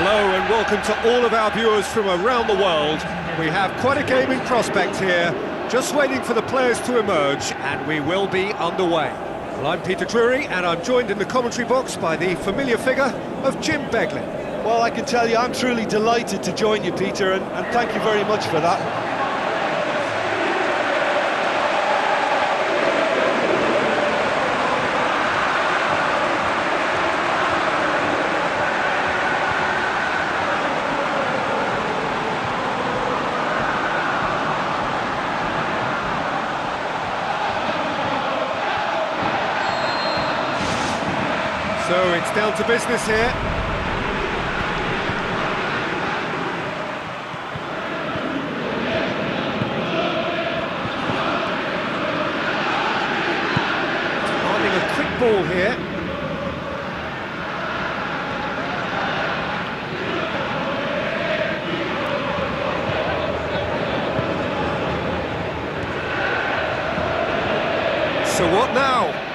Hello and welcome to all of our viewers from around the world. We have quite a gaming prospect here, just waiting for the players to emerge, and we will be underway. Well, I'm Peter Drury, and I'm joined in the commentary box by the familiar figure of Jim Beglin. Well, I can tell you I'm truly delighted to join you, Peter, and thank you very much for that. So it's down to business here. Demanding a quick ball here. So what now?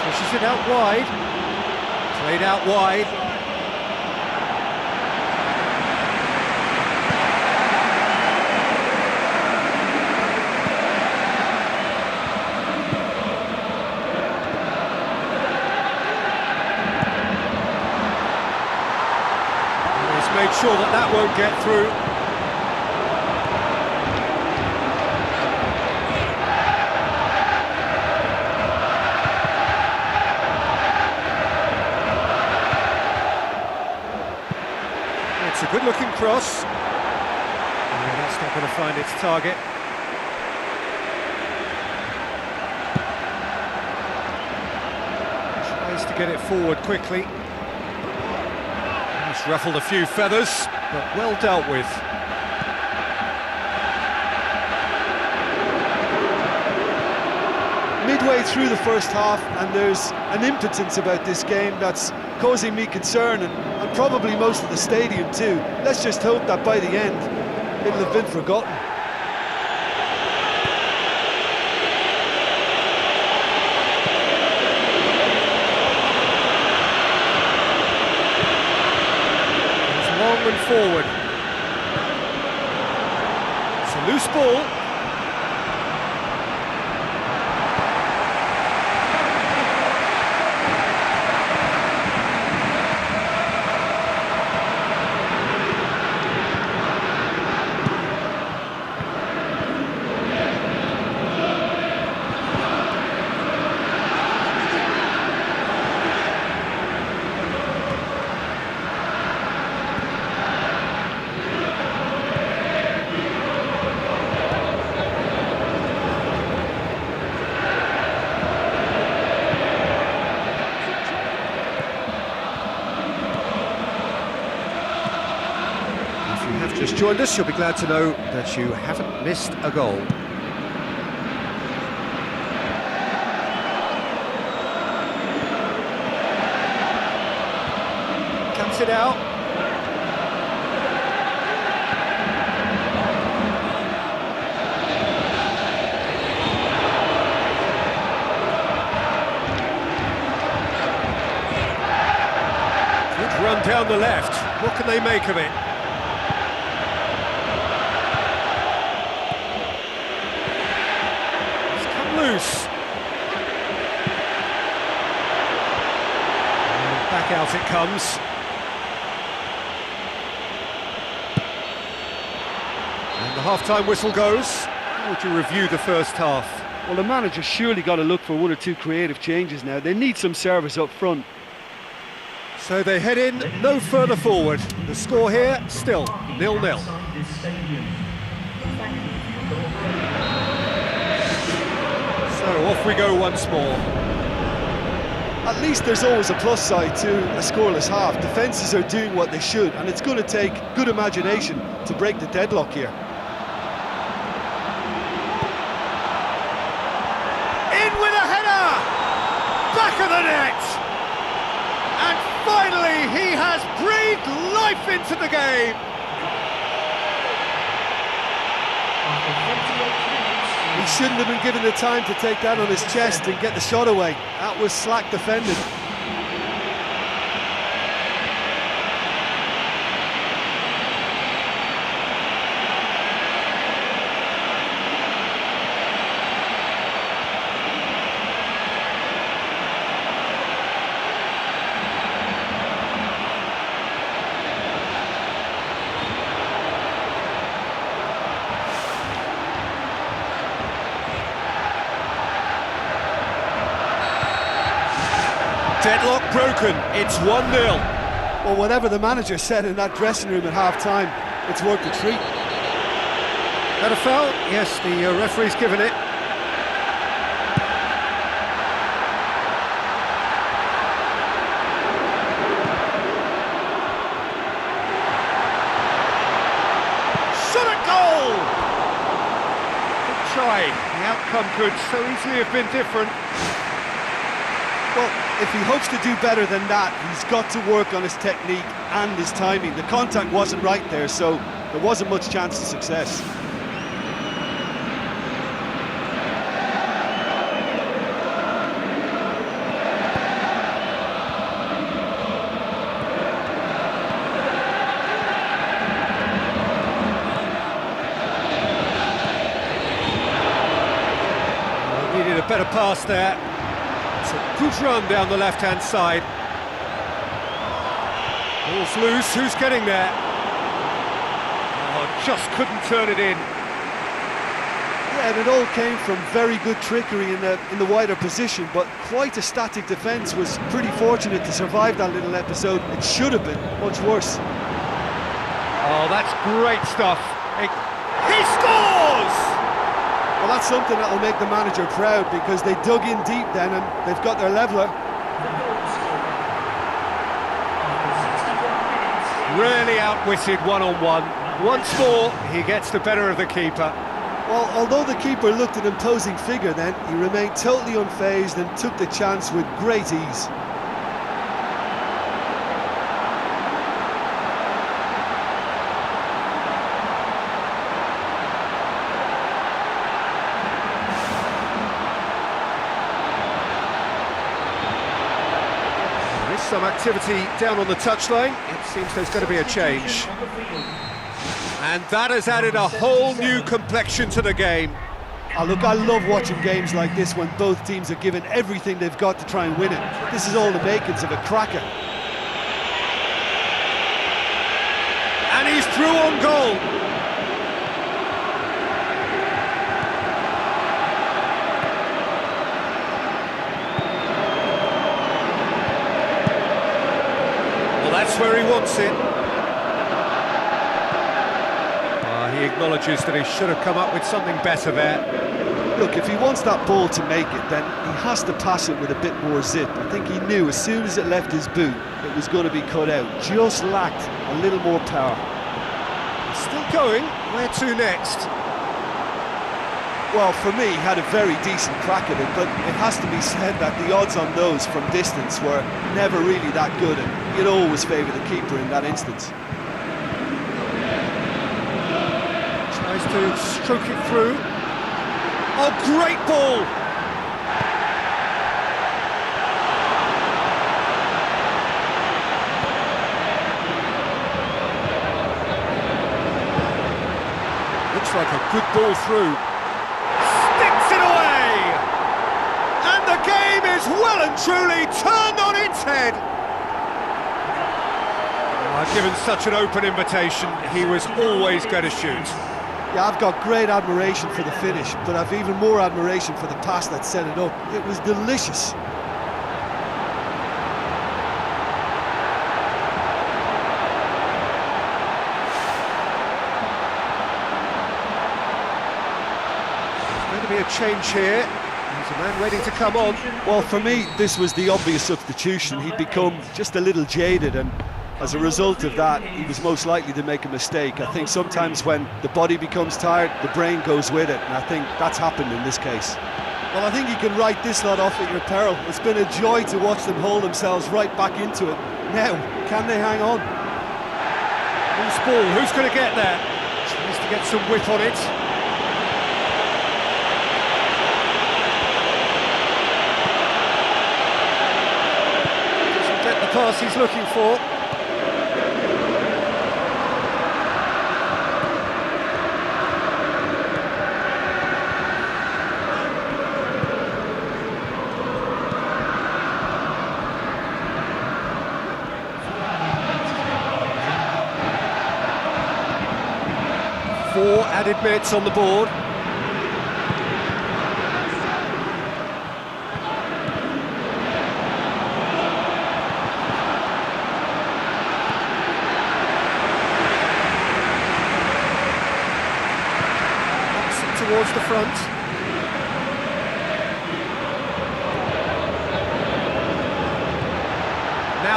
Pushes it out wide, played out wide. And he's made sure that that won't get through. It's a good-looking cross. Yeah, that's not going to find its target. Tries to get it forward quickly. He's ruffled a few feathers, but well dealt with. Midway through the first half, and there's an impotence about this game that's causing me concern, and probably most of the stadium too. Let's just hope that by the end it'll have been forgotten. It's long and forward. It's a loose ball. Just joined us, you'll be glad to know that you haven't missed a goal. Cuts it out. Good run down the left. What can they make of it? Loose. And back out it comes. And the half-time whistle goes. How would you review the first half? Well, the manager's surely got to look for one or two creative changes now. They need some service up front. So they head in no further forward. The score here still 0-0. So off we go once more. At least there's always a plus side to a scoreless half. Defences are doing what they should, and it's going to take good imagination to break the deadlock here. In with a header! Back of the net! And finally he has breathed life into the game! He shouldn't have been given the time to take that on his chest and get the shot away. That was slack defending. Deadlock broken, it's 1-0. Well, whatever the manager said in that dressing room at half-time, it's worked a treat. Got a foul? Yes, the referee's given it. Shot at goal! Good try. The outcome could so easily have been different. Well, if he hopes to do better than that, he's got to work on his technique and his timing. The contact wasn't right there, so there wasn't much chance of success. Needed a better pass there. It's a good run down the left-hand side. Ball's loose, who's getting there? Oh, just couldn't turn it in. Yeah, and it all came from very good trickery in the wider position, but quite a static defence. Was pretty fortunate to survive that little episode. It should have been much worse. Oh, that's great stuff. He scores! Well, that's something that will make the manager proud, because they dug in deep then and they've got their leveller. Really outwitted one-on-one. Once more, he gets the better of the keeper. Well, although the keeper looked an imposing figure then, he remained totally unfazed and took the chance with great ease. Some activity down on the touchline. It seems there's going to be a change. And that has added a whole new complexion to the game. Oh, look, I love watching games like this when both teams are given everything they've got to try and win it. This is all the makings of a cracker. And he's through on goal. That's where he wants it. He acknowledges that he should have come up with something better there. Look, if he wants that ball to make it, then he has to pass it with a bit more zip. I think he knew as soon as it left his boot, it was going to be cut out. Just lacked a little more power. Still going. Where to next? Well, for me, he had a very decent crack at it, but it has to be said that the odds on those from distance were never really that good, and you'd always favour the keeper in that instance. Tries to stroke it through. Oh, great ball! Looks like a good ball through. Well and truly turned on its head. I've given such an open invitation, he was always going to shoot. Yeah, I've got great admiration for the finish, but I've even more admiration for the pass that set it up. It was delicious. There's going to be a change here. There's a man waiting to come on. Well, for me, this was the obvious substitution. He'd become just a little jaded, and as a result of that, he was most likely to make a mistake. I think sometimes when the body becomes tired, the brain goes with it, and I think that's happened in this case. Well, I think you can write this lot off at your peril. It's been a joy to watch them hold themselves right back into it. Now, can they hang on? Loose ball, who's going to get there? Tries to get some whip on it. Pass he's looking for. Four added minutes on the board.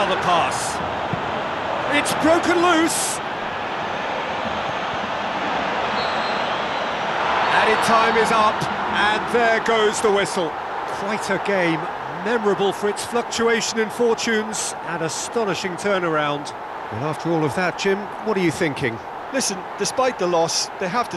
Now the pass. It's broken loose. Added time is up, and there goes the whistle. Quite a game, memorable for its fluctuation in fortunes and astonishing turnaround. Well, after all of that, Jim, what are you thinking? Listen, despite the loss, they have to